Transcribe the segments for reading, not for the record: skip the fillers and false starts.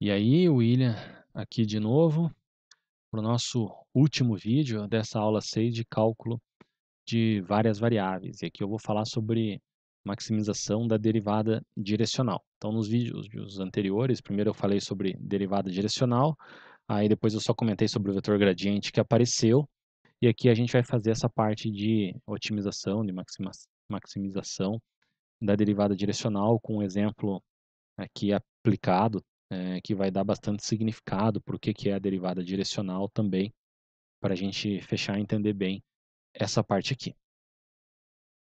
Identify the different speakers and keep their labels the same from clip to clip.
Speaker 1: E aí, William, aqui de novo, para o nosso último vídeo dessa aula 6 de cálculo de várias variáveis. E aqui eu vou falar sobre maximização da derivada direcional. Então, nos vídeos anteriores, primeiro eu falei sobre derivada direcional, aí depois eu só comentei sobre o vetor gradiente que apareceu, e aqui a gente vai fazer essa parte de otimização, de maximização da derivada direcional, com um exemplo aqui aplicado, que vai dar bastante significado para o que é a derivada direcional também, para a gente fechar e entender bem essa parte aqui.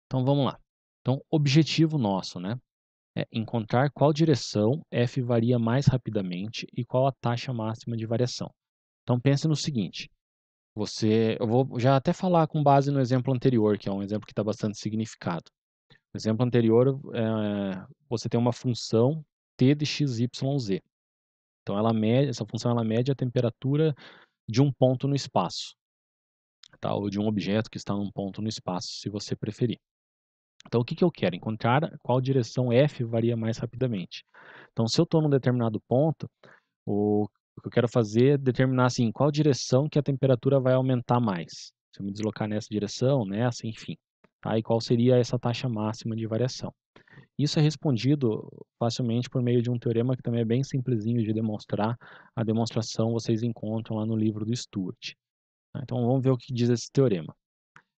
Speaker 1: Então vamos lá. Então, objetivo nosso, né, é encontrar qual direção f varia mais rapidamente e qual a taxa máxima de variação. Então pense no seguinte, eu vou já até falar com base no exemplo anterior, que é um exemplo que dá bastante significado. No exemplo anterior, você tem uma função t de x, y, z. Então, essa função ela mede a temperatura de um ponto no espaço, tá? Ou de um objeto que está num ponto no espaço, se você preferir. Então, o que eu quero? Encontrar qual direção f varia mais rapidamente. Então, se eu estou num determinado ponto, o que eu quero fazer é determinar assim, qual direção que a temperatura vai aumentar mais. Se eu me deslocar nessa direção, nessa, enfim. Tá? E qual seria essa taxa máxima de variação. Isso é respondido facilmente por meio de um teorema que também é bem simplesinho de demonstrar. A demonstração vocês encontram lá no livro do Stuart. Então vamos ver o que diz esse teorema.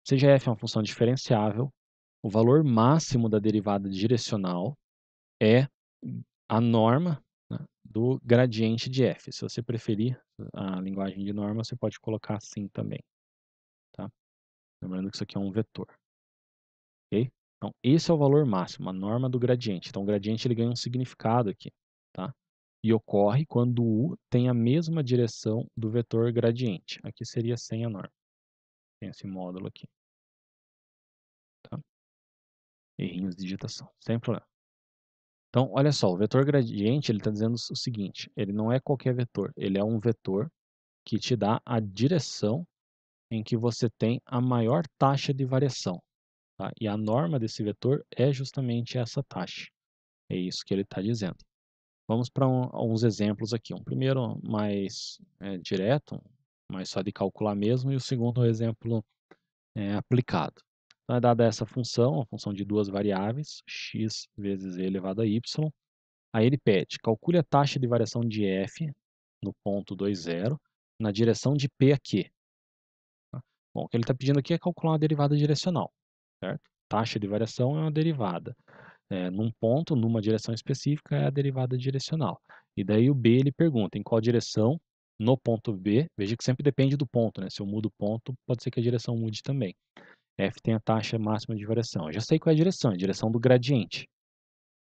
Speaker 1: Seja f uma função diferenciável, o valor máximo da derivada direcional é a norma, né, do gradiente de f. Se você preferir a linguagem de norma, você pode colocar assim também. Tá? Lembrando que isso aqui é um vetor. Ok? Então, esse é o valor máximo, a norma do gradiente. Então, o gradiente ele ganha um significado aqui, tá? E ocorre quando u tem a mesma direção do vetor gradiente. Aqui seria sem a norma. Tem esse módulo aqui. Tá? Errinhos de digitação, sem problema. Então, olha só, o vetor gradiente ele está dizendo o seguinte, ele não é qualquer vetor, ele é um vetor que te dá a direção em que você tem a maior taxa de variação. Tá? E a norma desse vetor é justamente essa taxa. É isso que ele está dizendo. Vamos para alguns exemplos aqui. Um primeiro mais direto, mais só de calcular mesmo, e o segundo exemplo aplicado. Então, é dada essa função, a função de duas variáveis, x vezes e elevado a y. Aí ele pede, calcule a taxa de variação de f no ponto 20 na direção de p a q. Bom, o que ele está pedindo aqui é calcular uma derivada direcional, certo? Taxa de variação é uma derivada. Num ponto, numa direção específica, é a derivada direcional. E daí o B ele pergunta em qual direção, no ponto B, veja que sempre depende do ponto, né? Se eu mudo o ponto, pode ser que a direção mude também. F tem a taxa máxima de variação. Eu já sei qual é a direção do gradiente.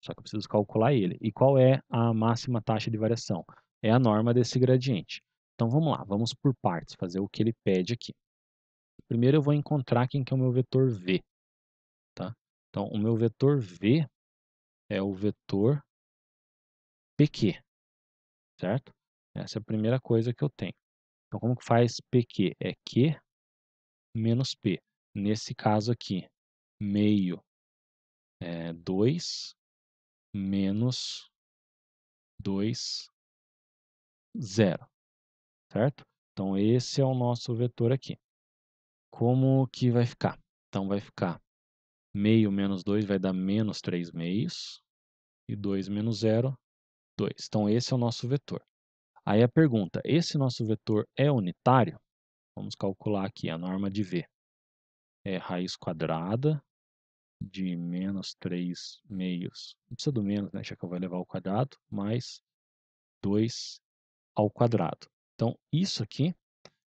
Speaker 1: Só que eu preciso calcular ele. E qual é a máxima taxa de variação? É a norma desse gradiente. Então vamos lá, vamos por partes, fazer o que ele pede aqui. Primeiro eu vou encontrar quem que é o meu vetor V. Tá? Então o meu vetor V é o vetor PQ, certo? Essa é a primeira coisa que eu tenho. Então, como que faz PQ? É Q menos P. Nesse caso aqui, meio é 2 menos 2, 0, certo? Então, esse é o nosso vetor aqui. Como que vai ficar? Então, vai ficar meio menos 2 vai dar menos 3 meios, e 2 menos 0, 2. Então, esse é o nosso vetor. Aí a pergunta, esse nosso vetor é unitário? Vamos calcular aqui a norma de V. É raiz quadrada de menos 3 meios. Não precisa do menos, né? Já que eu vou levar ao quadrado, mais 2 ao quadrado. Então, isso aqui,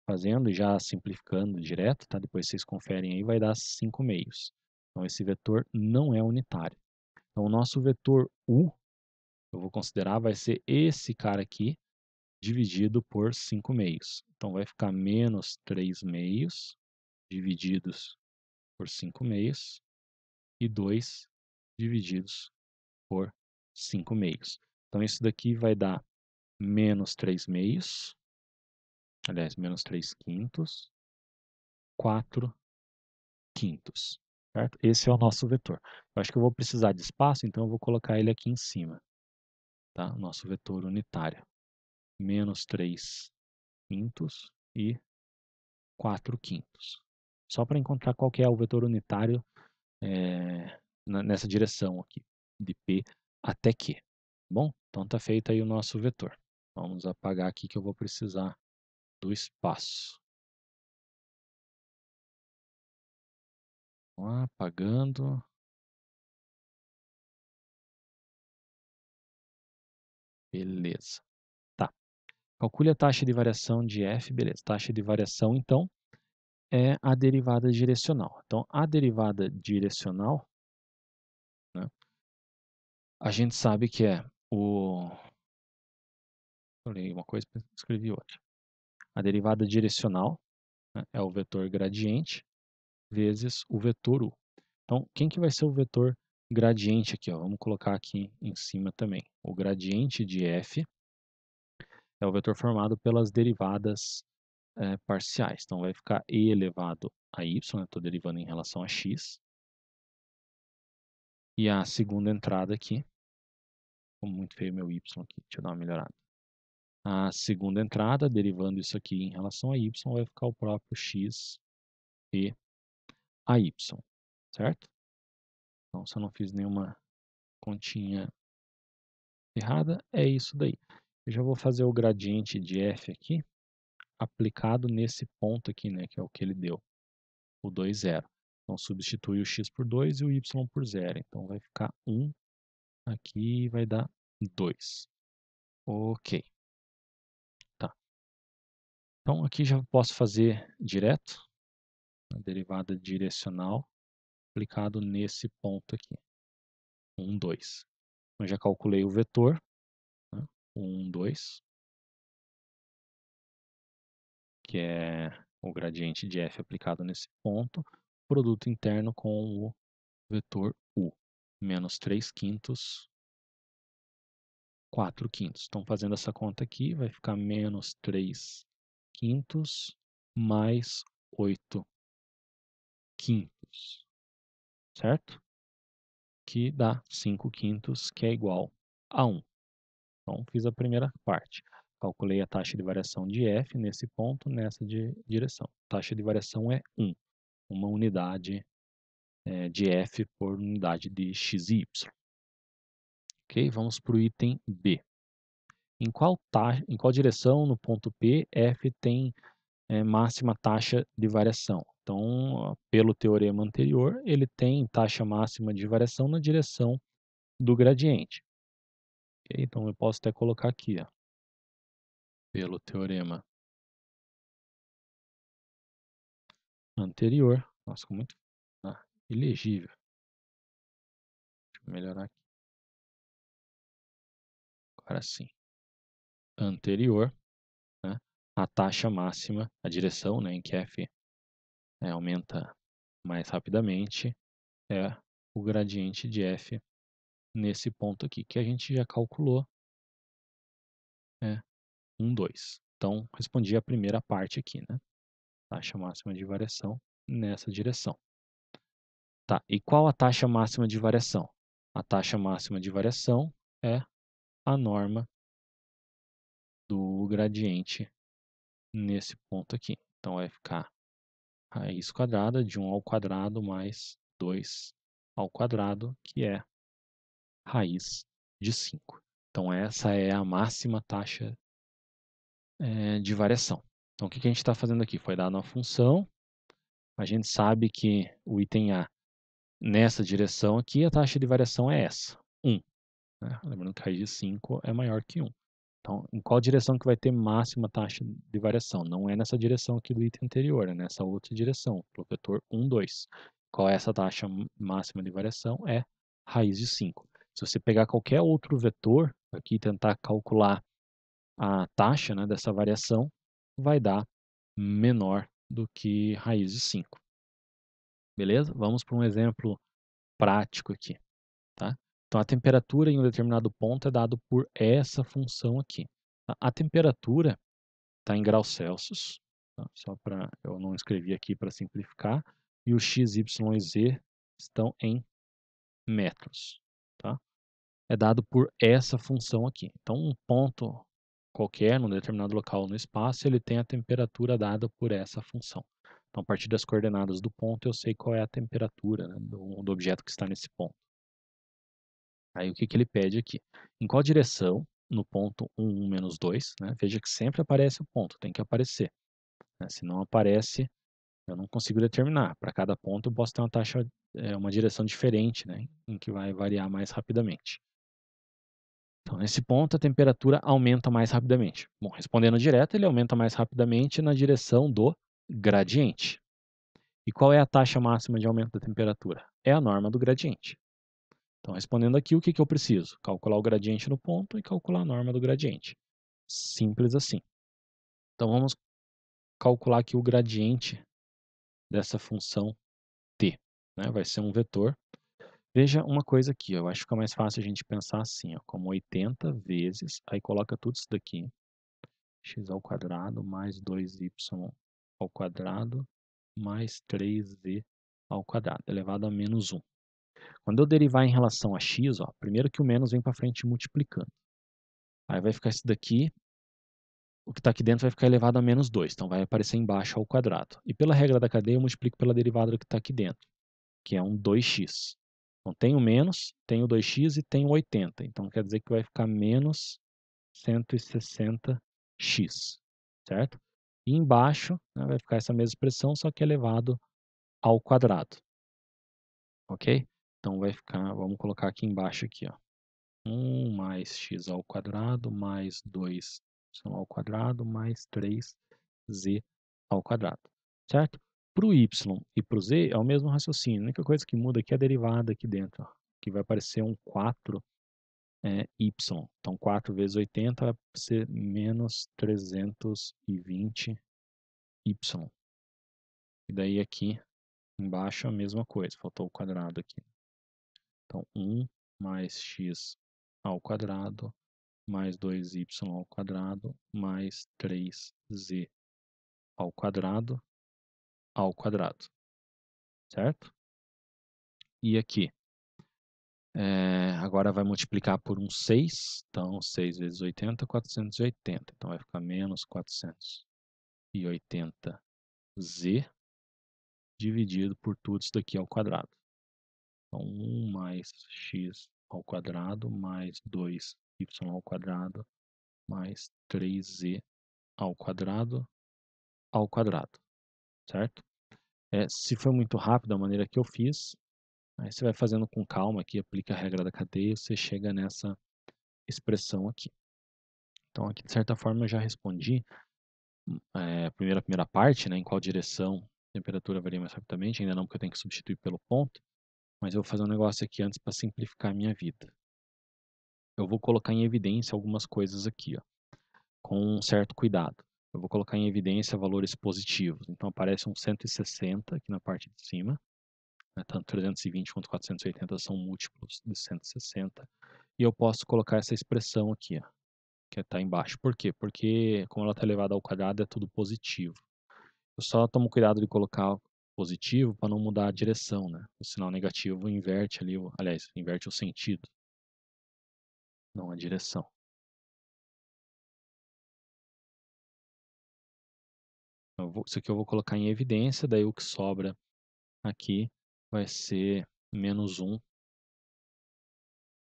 Speaker 1: fazendo e já simplificando direto, tá? Depois vocês conferem aí, vai dar 5 meios. Então, esse vetor não é unitário. Então, o nosso vetor U, eu vou considerar, vai ser esse cara aqui, dividido por 5 meios. Então, vai ficar menos 3 meios, divididos por 5 meios, e 2 divididos por 5 meios. Então, isso daqui vai dar menos 3 meios, aliás, menos 3 quintos, 4 quintos, certo? Esse é o nosso vetor. Eu acho que eu vou precisar de espaço, então eu vou colocar ele aqui em cima, tá? Nosso vetor unitário. menos 3 quintos e 4 quintos. Só para encontrar qual que é o vetor unitário nessa direção aqui, de P até Q. Bom, então está feito aí o nosso vetor. Vamos apagar aqui que eu vou precisar do espaço. Vamos lá, apagando. Beleza. Tá. Calcule a taxa de variação de f. Beleza. Taxa de variação, então, é a derivada direcional. Então, a derivada direcional, né, a gente sabe que é o... Falei uma coisa, escrevi outra. A derivada direcional, né, é o vetor gradiente vezes o vetor u. Então, quem que vai ser o vetor gradiente aqui? Ó? Vamos colocar aqui em cima também. O gradiente de f é o vetor formado pelas derivadas parciais. Então, vai ficar e elevado a y, estou derivando em relação a x. E a segunda entrada aqui, ficou muito feio meu y aqui, deixa eu dar uma melhorada. A segunda entrada, derivando isso aqui em relação a y, vai ficar o próprio x e a y, certo? Então, se eu não fiz nenhuma continha errada, é isso daí. Eu já vou fazer o gradiente de f aqui, aplicado nesse ponto aqui, né, que é o que ele deu, o 2, 0. Então, substitui o x por 2 e o y por 0. Então, vai ficar 1 aqui e vai dar 2. Ok. Tá. Então, aqui já posso fazer direto a derivada direcional aplicado nesse ponto aqui. 1, 2. Eu já calculei o vetor, né? 1, 2, que é o gradiente de f aplicado nesse ponto, produto interno com o vetor u, menos 3 quintos, 4 quintos. Então, fazendo essa conta aqui, vai ficar menos 3 quintos mais 8 quintos, certo? Que dá 5 quintos, que é igual a 1. Então, fiz a primeira parte. Calculei a taxa de variação de f nesse ponto, nessa direção. A taxa de variação é 1, uma unidade de f por unidade de x e y. Ok, vamos para o item B. Em qual direção no ponto P, f tem máxima taxa de variação? Então, pelo teorema anterior, ele tem taxa máxima de variação na direção do gradiente. Okay? Então, eu posso até colocar aqui, ó, pelo teorema anterior. Nossa, ficou muito ilegível. Deixa eu melhorar aqui. Agora sim. Anterior, né, a taxa máxima, a direção, né, em que f aumenta mais rapidamente, é o gradiente de f nesse ponto aqui, que a gente já calculou, 1, 2. Então, respondi a primeira parte aqui, né? Taxa máxima de variação nessa direção. Tá, e qual a taxa máxima de variação? A taxa máxima de variação é a norma do gradiente nesse ponto aqui. Então, vai ficar raiz quadrada de 1 ao quadrado mais 2 ao quadrado, que é raiz de 5. Então, essa é a máxima taxa de variação. Então, o que a gente está fazendo aqui? Foi dado uma função, a gente sabe que o item A, nessa direção aqui, a taxa de variação é essa, 1. Né? Lembrando que a raiz de 5 é maior que 1. Então, em qual direção que vai ter máxima taxa de variação? Não é nessa direção aqui do item anterior, é nessa outra direção, o vetor 1, 2. Qual é essa taxa máxima de variação? É raiz de 5. Se você pegar qualquer outro vetor aqui e tentar calcular a taxa, né, dessa variação, vai dar menor do que raiz de 5. Beleza? Vamos para um exemplo prático aqui. Tá? Então, a temperatura em um determinado ponto é dado por essa função aqui. A temperatura está em graus Celsius, tá? Só para eu não escrevi aqui para simplificar, e o x, y e z estão em metros. Tá? É dado por essa função aqui. Então, um ponto qualquer, num determinado local no espaço, ele tem a temperatura dada por essa função. Então, a partir das coordenadas do ponto, eu sei qual é a temperatura, né, do objeto que está nesse ponto. Aí, o que ele pede aqui? Em qual direção, no ponto 1, 1, menos 2, né, veja que sempre aparece o ponto, tem que aparecer. Né, se não aparece, eu não consigo determinar. Para cada ponto, eu posso ter uma taxa, uma direção diferente, né, em que vai variar mais rapidamente. Então, nesse ponto, a temperatura aumenta mais rapidamente. Bom, respondendo direto, ele aumenta mais rapidamente na direção do gradiente. E qual é a taxa máxima de aumento da temperatura? É a norma do gradiente. Então, respondendo aqui, o que eu preciso? Calcular o gradiente no ponto e calcular a norma do gradiente. Simples assim. Então, vamos calcular aqui o gradiente dessa função t. Né? Vai ser um vetor. Veja uma coisa aqui, eu acho que fica mais fácil a gente pensar assim, ó, como 80 vezes, aí coloca tudo isso daqui, x ao quadrado mais 2y ao quadrado mais 3z ao quadrado, elevado a menos 1. Quando eu derivar em relação a x, ó, primeiro que o menos vem para frente multiplicando. Aí vai ficar isso daqui, o que está aqui dentro vai ficar elevado a menos 2, então vai aparecer embaixo ao quadrado. E pela regra da cadeia, eu multiplico pela derivada do que está aqui dentro, que é um 2x. Então, tem o menos, tem o 2x e tem o 80. Então, quer dizer que vai ficar menos 160x, certo? E embaixo, né, vai ficar essa mesma expressão, só que elevado ao quadrado. Ok? Então, vai ficar, vamos colocar aqui embaixo, aqui, ó. 1 mais x ao quadrado mais 2y ao quadrado mais 3z ao quadrado, certo? Para o y e para o z é o mesmo raciocínio. A única coisa que muda aqui é a derivada aqui dentro, ó, que vai aparecer um 4y. Então, 4 vezes 80 vai ser menos 320y. E daí aqui embaixo a mesma coisa, faltou o quadrado aqui. Então, 1 mais x ao quadrado mais 2y ao quadrado mais 3z ao quadrado, certo? E aqui, agora vai multiplicar por um 6, então 6 vezes 80, 480. Então vai ficar menos 480z dividido por tudo isso daqui ao quadrado. Então 1 mais x ao quadrado mais 2y ao quadrado mais 3z ao quadrado, certo? Se for muito rápido a maneira que eu fiz, aí você vai fazendo com calma aqui, aplica a regra da cadeia, você chega nessa expressão aqui. Então aqui de certa forma eu já respondi a primeira parte, né, em qual direção a temperatura varia mais rapidamente, ainda não porque eu tenho que substituir pelo ponto, mas eu vou fazer um negócio aqui antes para simplificar a minha vida. Eu vou colocar em evidência algumas coisas aqui, ó, com um certo cuidado. Eu vou colocar em evidência valores positivos. Então aparece um 160 aqui na parte de cima, né, tanto 320 quanto 480 são múltiplos de 160. E eu posso colocar essa expressão aqui, ó, que está embaixo. Por quê? Porque como ela está elevada ao quadrado, é tudo positivo. Eu só tomo cuidado de colocar positivo para não mudar a direção, né? O sinal negativo inverte ali, aliás, inverte o sentido, não a direção. Isso aqui eu vou colocar em evidência, daí o que sobra aqui vai ser menos 1,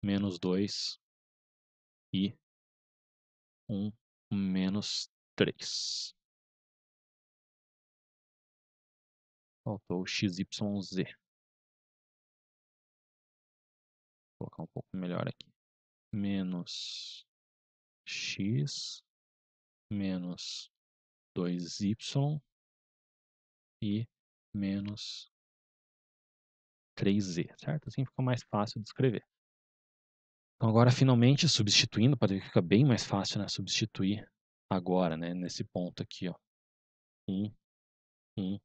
Speaker 1: menos 2 e 1 menos 3. Faltou o XYZ. Vou colocar um pouco melhor aqui. Menos x menos 2y e menos 3z, certo? Assim fica mais fácil de escrever. Então agora finalmente substituindo, para ver que fica bem mais fácil, né? Substituir agora, né? Nesse ponto aqui, ó. 1, 1,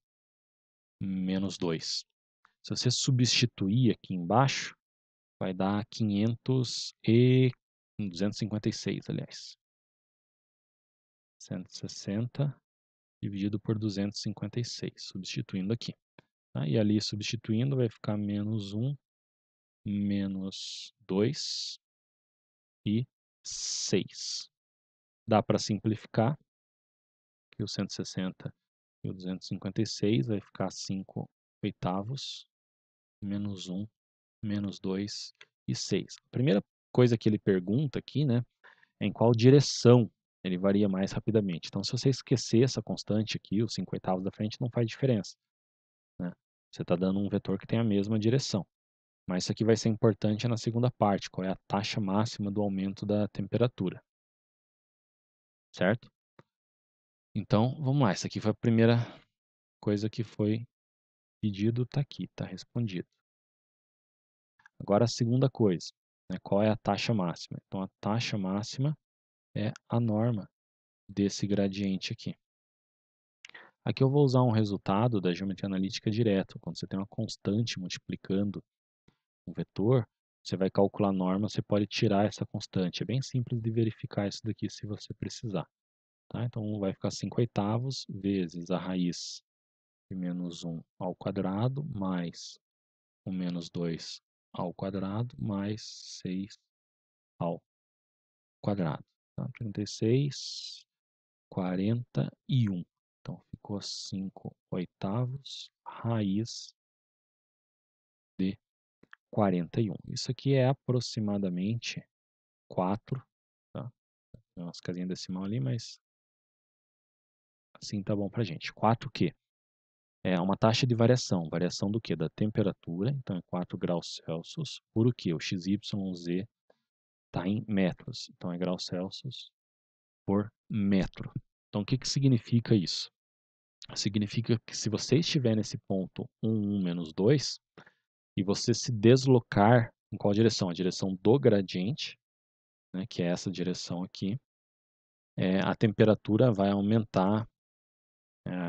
Speaker 1: menos 2. Se você substituir aqui embaixo, vai dar 256, aliás. 160 dividido por 256, substituindo aqui. Tá? E ali substituindo vai ficar menos 1, menos 2 e 6. dá para simplificar, que o 160 e o 256 vai ficar 5 oitavos, menos 1, menos 2 e 6. A primeira coisa que ele pergunta aqui, né, é em qual direção ele varia mais rapidamente. Então, se você esquecer essa constante aqui, os 5 oitavos da frente, não faz diferença, né? Você está dando um vetor que tem a mesma direção. Mas isso aqui vai ser importante na segunda parte, qual é a taxa máxima do aumento da temperatura. Certo? Então, vamos lá. Essa aqui foi a primeira coisa que foi pedido, está aqui, está respondido. Agora a segunda coisa, né, qual é a taxa máxima? Então, a taxa máxima é a norma desse gradiente aqui. Aqui eu vou usar um resultado da geometria analítica direto. Quando você tem uma constante multiplicando um vetor, você vai calcular a norma, você pode tirar essa constante. É bem simples de verificar isso daqui se você precisar. Tá? Então, vai ficar 5 oitavos vezes a raiz de menos 1 ao quadrado, mais o menos 2 ao quadrado, mais 6 ao quadrado. Tá? 36, 41. Então, ficou 5 oitavos, raiz de 41. Isso aqui é aproximadamente 4. Tá? Tem umas casinhas decimal ali, mas assim tá bom pra gente. 4 o quê? É uma taxa de variação. Variação do quê? Da temperatura. Então, é 4 graus Celsius. Por o quê? O XYZ está em metros. Então, é graus Celsius por metro. Então, o que significa isso? Significa que se você estiver nesse ponto 1, menos 2, e você se deslocar em qual direção? A direção do gradiente, né, que é essa direção aqui, a temperatura vai aumentar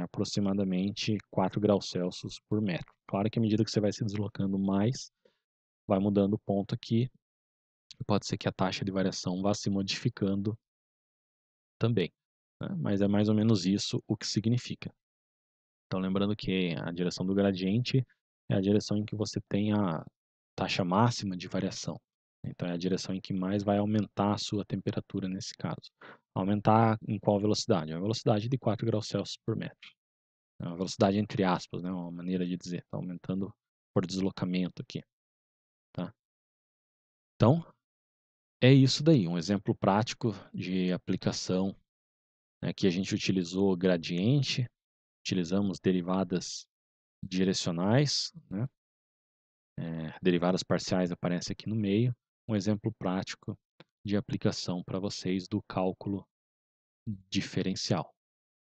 Speaker 1: aproximadamente 4 graus Celsius por metro. Claro que à medida que você vai se deslocando mais, vai mudando o ponto aqui, e pode ser que a taxa de variação vá se modificando também, né? Mas é mais ou menos isso o que significa. Então, lembrando que a direção do gradiente é a direção em que você tem a taxa máxima de variação. Então, é a direção em que mais vai aumentar a sua temperatura nesse caso. Aumentar em qual velocidade? A velocidade de 4 graus Celsius por metro. É uma velocidade entre aspas, né? Uma maneira de dizer. Está aumentando por deslocamento aqui. Tá? Então, é isso daí. Um exemplo prático de aplicação, né, que a gente utilizou gradiente, utilizamos derivadas direcionais, né? Derivadas parciais aparecem aqui no meio. Um exemplo prático de aplicação para vocês do cálculo diferencial.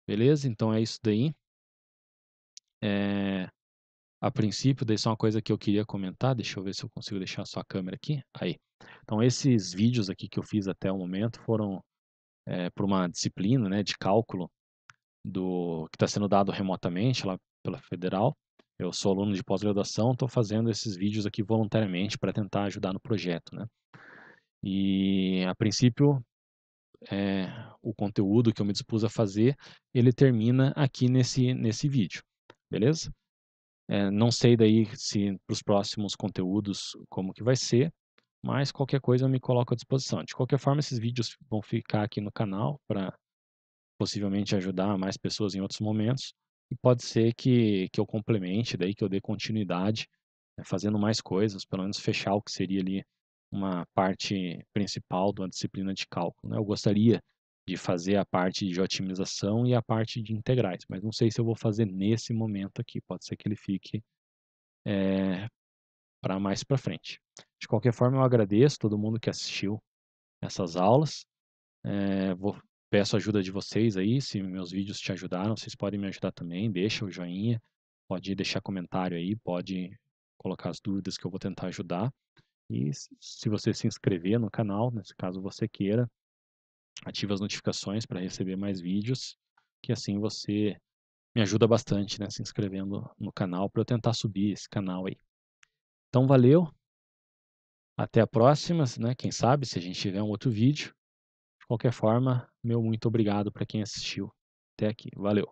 Speaker 1: Beleza? Então é isso daí. A princípio, daí só uma coisa que eu queria comentar. Deixa eu ver se eu consigo deixar só a câmera aqui. Aí. Então esses vídeos aqui que eu fiz até o momento foram por uma disciplina, né, de cálculo que está sendo dado remotamente lá pela Federal. Eu sou aluno de pós-graduação, estou fazendo esses vídeos aqui voluntariamente para tentar ajudar no projeto, né? E a princípio, o conteúdo que eu me dispus a fazer, ele termina aqui nesse vídeo, beleza? Não sei daí se para os próximos conteúdos como que vai ser, mas qualquer coisa eu me coloco à disposição. De qualquer forma, esses vídeos vão ficar aqui no canal para possivelmente ajudar mais pessoas em outros momentos. E pode ser que eu complemente, daí que eu dê continuidade, fazendo mais coisas, pelo menos fechar o que seria ali uma parte principal de uma disciplina de cálculo, né? Eu gostaria de fazer a parte de otimização e a parte de integrais, mas não sei se eu vou fazer nesse momento aqui. Pode ser que ele fique para mais para frente. De qualquer forma, eu agradeço todo mundo que assistiu essas aulas. Peço a ajuda de vocês aí, se meus vídeos te ajudaram, vocês podem me ajudar também, deixa o joinha, pode deixar comentário aí, pode colocar as dúvidas que eu vou tentar ajudar. E se você se inscrever no canal, nesse caso você queira, ative as notificações para receber mais vídeos, que assim você me ajuda bastante, né, se inscrevendo no canal para eu tentar subir esse canal aí. Então valeu, até a próxima, né, quem sabe se a gente tiver um outro vídeo. De qualquer forma, meu muito obrigado para quem assistiu até aqui. Valeu!